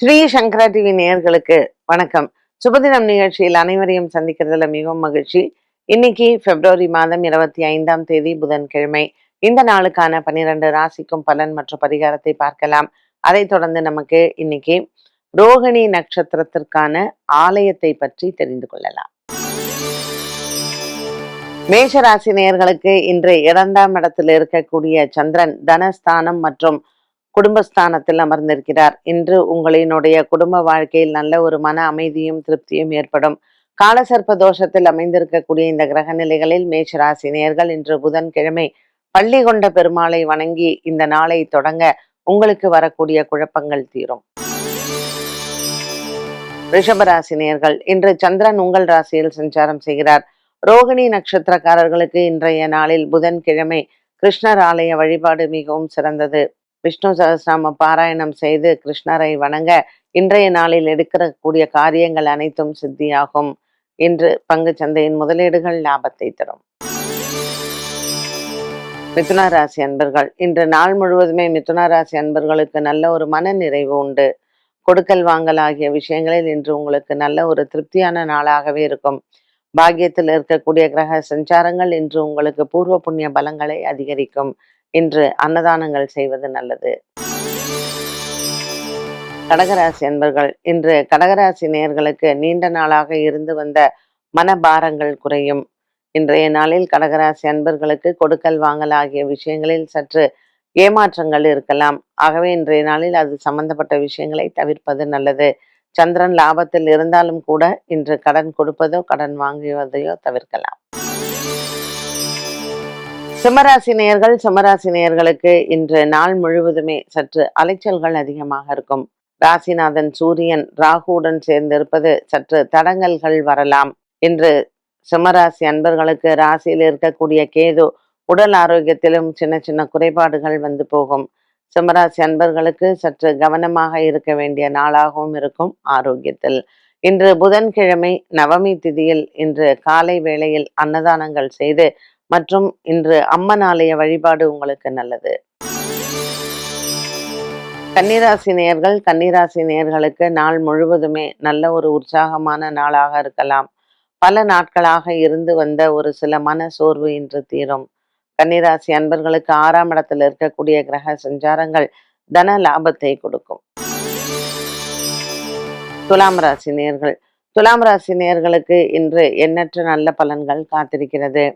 ஸ்ரீ சங்கரா TV நேயர்களுக்கு வணக்கம். சுபதினம் நிகழ்ச்சியில் அனைவரையும் சந்திக்கிறதுல மிகவும் மகிழ்ச்சி. இன்னைக்கு பிப்ரவரி மாதம் 25ஆம் தேதி புதன்கிழமை. இந்த நாளுக்கான 12 ராசிக்கும் பலன் மற்றும் பரிகாரத்தை பார்க்கலாம். அதைத் தொடர்ந்து நமக்கு இன்னைக்கு ரோகிணி நட்சத்திரத்திற்கான ஆலயத்தை பற்றி தெரிந்து கொள்ளலாம். மேஷ ராசி நேயர்களுக்கு இன்று 2ஆம் இடத்தில் இருக்கக்கூடிய சந்திரன் தனஸ்தானம் மற்றும் குடும்பஸ்தானத்தில் அமர்ந்திருக்கிறார். இன்று உங்களினுடைய குடும்ப வாழ்க்கையில் நல்ல ஒரு மன அமைதியும் திருப்தியும் ஏற்படும். காலசர்ப்ப தோஷத்தில் அமைந்திருக்கக்கூடிய இந்த கிரக நிலைகளில் மேஷராசினியர்கள் இன்று புதன்கிழமை பள்ளி கொண்ட பெருமாளை வணங்கி இந்த நாளை தொடங்க உங்களுக்கு வரக்கூடிய குழப்பங்கள் தீரும். ரிஷபராசினியர்கள் இன்று சந்திரன் உங்கள் ராசியில் சஞ்சாரம் செய்கிறார். ரோகிணி நட்சத்திரக்காரர்களுக்கு இன்றைய நாளில் புதன்கிழமை கிருஷ்ணர் ஆலய வழிபாடு மிகவும் சிறந்தது. விஷ்ணு சகஸ்ரநாம பாராயணம் செய்து கிருஷ்ணரை வணங்க இன்றைய நாளில் எடுக்கக்கூடிய காரியங்கள் அனைத்தும் சித்தியாகும். இன்று பங்கு சந்தையின் முதலீடுகள் லாபத்தை தரும். மிதுன ராசி அன்பர்கள் இன்று நாள் முழுவதுமே மிதுன ராசி அன்பர்களுக்கு நல்ல ஒரு மன நிறைவு உண்டு. கொடுக்கல் வாங்கல் ஆகிய விஷயங்களில் இன்று உங்களுக்கு நல்ல ஒரு திருப்தியான நாளாகவே இருக்கும். பாக்கியத்தில் இருக்கக்கூடிய கிரக சஞ்சாரங்கள் இன்று உங்களுக்கு பூர்வ புண்ணிய பலங்களை அதிகரிக்கும். இன்று அன்னதானங்கள் செய்வது நல்லது. கடகராசி அன்பர்கள் இன்று கடகராசி நேயர்களுக்கு நீண்ட நாளாக இருந்து வந்த மனபாரங்கள் குறையும். இன்றைய நாளில் கடகராசி அன்பர்களுக்கு கொடுக்கல் வாங்கல் ஆகிய விஷயங்களில் சற்று ஏமாற்றங்கள் இருக்கலாம். ஆகவே இன்றைய நாளில் அது சம்பந்தப்பட்ட விஷயங்களை தவிர்ப்பது நல்லது. சந்திரன் லாபத்தில் இருந்தாலும் கூட இன்று கடன் கொடுப்பதோ கடன் வாங்குவதையோ தவிர்க்கலாம். சிம்மராசி நேயர்களுக்கு இன்று நாள் முழுவதுமே சற்று அலைச்சல்கள் அதிகமாக இருக்கும். ராசிநாதன் சூரியன் ராகுவுடன் சேர்ந்திருப்பது சற்று தடங்கல்கள் வரலாம். இன்று சிம்மராசி அன்பர்களுக்கு ராசியில் இருக்கக்கூடிய கேது உடல் ஆரோக்கியத்திலும் சின்ன சின்ன குறைபாடுகள் வந்து போகும். சிம்மராசி அன்பர்களுக்கு சற்று கவனமாக இருக்க வேண்டிய நாளாகவும் இருக்கும் ஆரோக்கியத்தில். இன்று புதன்கிழமை நவமி திதியில் இன்று காலை வேளையில் அன்னதானங்கள் செய்து மற்றும் இன்று அம்மன் ஆலய வழிபாடு உங்களுக்கு நல்லது. கன்னிராசி நேயர்களுக்கு நாள் முழுவதுமே நல்ல ஒரு உற்சாகமான நாளாக இருக்கலாம். பல நாட்களாக இருந்து வந்த ஒரு சில மன சோர்வு இன்று தீரும். கன்னிராசி அன்பர்களுக்கு 6ஆம் இடத்தில் இருக்கக்கூடிய கிரக சஞ்சாரங்கள் தன லாபத்தை கொடுக்கும். துலாம் ராசி நேயர்களுக்கு இன்று எண்ணற்ற நல்ல பலன்கள் காத்திருக்கிறது.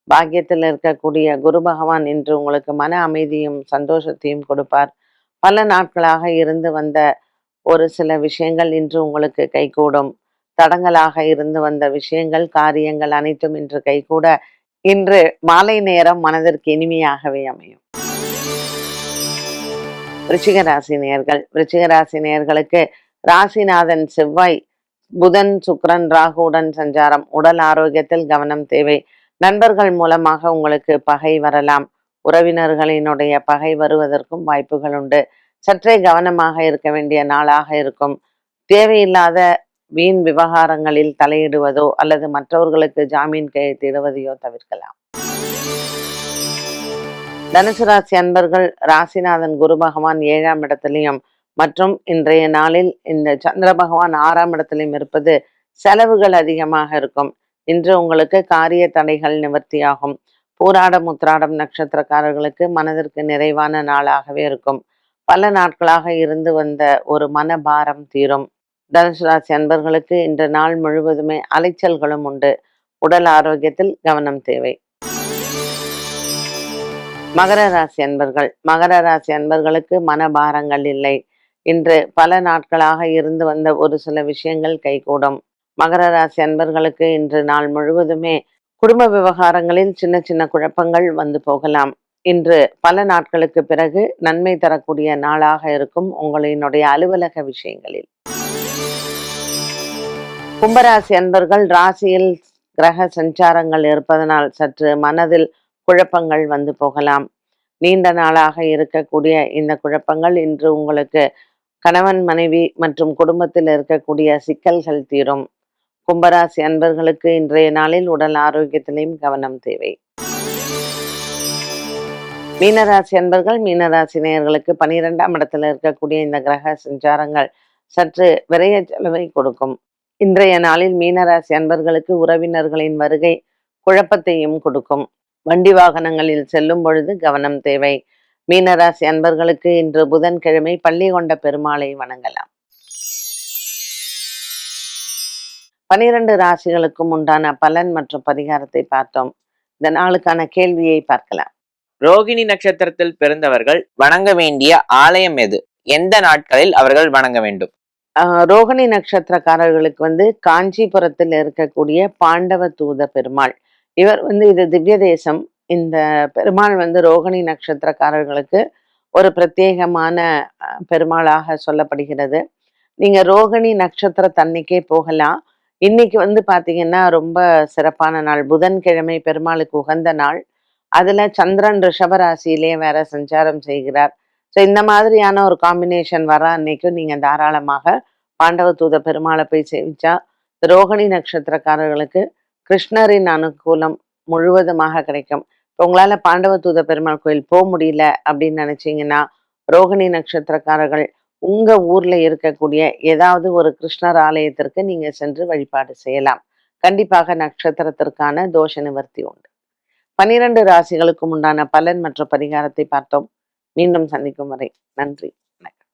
பாக்கியத்தில் இருக்கக்கூடிய குரு பகவான் இன்று உங்களுக்கு மன அமைதியும் சந்தோஷத்தையும் கொடுப்பார். பல நாட்களாக இருந்து வந்த ஒரு சில விஷயங்கள் இன்று உங்களுக்கு கைகூடும். தடங்களாக இருந்து வந்த விஷயங்கள் காரியங்கள் அனைத்தும் இன்று கைகூட இன்று மாலை நேரம் மனதிற்கு இனிமையாகவே அமையும். விருச்சிக ராசி நேயர்களுக்கு ராசிநாதன் செவ்வாய் புதன் சுக்கிரன் ராகுவுடன் சஞ்சாரம். உடல் ஆரோக்கியத்தில் கவனம் தேவை. நண்பர்கள் மூலமாக உங்களுக்கு பகை வரலாம். உறவினர்களினுடைய பகை வருவதற்கும் வாய்ப்புகள் உண்டு. சற்றே கவனமாக இருக்க வேண்டிய நாளாக இருக்கும். தேவையில்லாத வீண் விவகாரங்களில் தலையிடுவதோ அல்லது மற்றவர்களுக்கு ஜாமீன் கையெழுத்திடுவதையோ தவிர்க்கலாம். தனுசு ராசி அன்பர்கள் ராசிநாதன் குரு பகவான் 7ஆம் இடத்திலையும் மற்றும் இன்றைய நாளில் இந்த சந்திர பகவான் 6ஆம் இடத்திலையும் இருப்பது செலவுகள் அதிகமாக இருக்கும். இன்று உங்களுக்கு காரிய தடைகள் நிவர்த்தியாகும். பூராடம் உத்திராடம் நட்சத்திரக்காரர்களுக்கு மனதிற்கு நிறைவான நாளாகவே இருக்கும். பல நாட்களாக இருந்து வந்த ஒரு மனபாரம் தீரும். தனுசு ராசி அன்பர்களுக்கு இன்று நாள் முழுவதுமே அலைச்சல்களும் உண்டு. உடல் ஆரோக்கியத்தில் கவனம் தேவை. மகர ராசி அன்பர்களுக்கு மனபாரங்கள் இல்லை. இன்று பல நாட்களாக இருந்து வந்த ஒரு சில விஷயங்கள் கைகூடும். மகர ராசி அன்பர்களுக்கு இன்று நாள் முழுவதுமே குடும்ப விவகாரங்களில் சின்ன சின்ன குழப்பங்கள் வந்து போகலாம். இன்று பல நாட்களுக்கு பிறகு நன்மை தரக்கூடிய நாளாக இருக்கும் உங்களினுடைய அலுவலக விஷயங்களில். கும்பராசி அன்பர்கள் ராசியில் கிரக சஞ்சாரங்கள் இருப்பதனால் சற்று மனதில் குழப்பங்கள் வந்து போகலாம். நீண்ட நாளாக இருக்கக்கூடிய இந்த குழப்பங்கள் இன்று உங்களுக்கு கணவன் மனைவி மற்றும் குடும்பத்தில் இருக்கக்கூடிய சிக்கல்கள் தீரும். கும்பராசி அன்பர்களுக்கு இன்றைய நாளில் உடல் ஆரோக்கியத்திலையும் கவனம் தேவை. மீனராசி அன்பர்கள் மீனராசி நேயர்களுக்கு 12ஆம் இடத்துல இருக்கக்கூடிய இந்த கிரக சஞ்சாரங்கள் சற்று விரைய செலவை கொடுக்கும். இன்றைய நாளில் மீனராசி அன்பர்களுக்கு உறவினர்களின் வருகை குழப்பத்தையும் கொடுக்கும். வண்டி வாகனங்களில் செல்லும் பொழுது கவனம் தேவை. மீனராசி அன்பர்களுக்கு இன்று புதன்கிழமை பள்ளி கொண்ட பெருமாளை வணங்கலாம். 12 ராசிகளுக்கும் உண்டான பலன் மற்றும் பரிகாரத்தை பார்த்தோம். இந்த நாளுக்கான கேள்வியை பார்க்கலாம். ரோகிணி நட்சத்திரத்தில் பிறந்தவர்கள் வணங்க வேண்டிய ஆலயம் எது? எந்த நாட்களில் அவர்கள் வணங்க வேண்டும்? ரோகிணி நட்சத்திரக்காரர்களுக்கு காஞ்சிபுரத்தில் இருக்கக்கூடிய பாண்டவ தூத பெருமாள். இவர் இது திவ்ய தேசம். இந்த பெருமாள் ரோகிணி நட்சத்திரக்காரர்களுக்கு ஒரு பிரத்யேகமான பெருமாளாக சொல்லப்படுகிறது. நீங்க ரோகிணி நட்சத்திரத்தன்னைக்கே போகலாம். இன்னைக்கு பாத்தீங்கன்னா ரொம்ப சிறப்பான நாள். புதன்கிழமை பெருமாளுக்கு உகந்த நாள். அதுல சந்திரன் ரிஷப ராசியிலேயே வேற சஞ்சாரம் செய்கிறார். ஸோ இந்த மாதிரியான ஒரு காம்பினேஷன் வர அன்னைக்கும் நீங்க தாராளமாக பாண்டவ தூத பெருமாளை போய் சேவிச்சா ரோகிணி நட்சத்திரக்காரர்களுக்கு கிருஷ்ணரின் அனுகூலம் முழுவதுமாக கிடைக்கும். இப்போ உங்களால பாண்டவ தூத பெருமாள் கோயில் போக முடியல அப்படின்னு நினைச்சீங்கன்னா ரோகிணி நட்சத்திரக்காரர்கள் உங்க ஊர்ல இருக்கக்கூடிய ஏதாவது ஒரு கிருஷ்ணர் ஆலயத்திற்கு நீங்க சென்று வழிபாடு செய்யலாம். கண்டிப்பாக நட்சத்திரத்திற்கான தோஷ நிவர்த்தி உண்டு. 12 ராசிகளுக்கும் உண்டான பலன் மற்றும் பரிகாரத்தை பார்த்தோம். மீண்டும் சந்திக்கும் வரை நன்றி, வணக்கம்.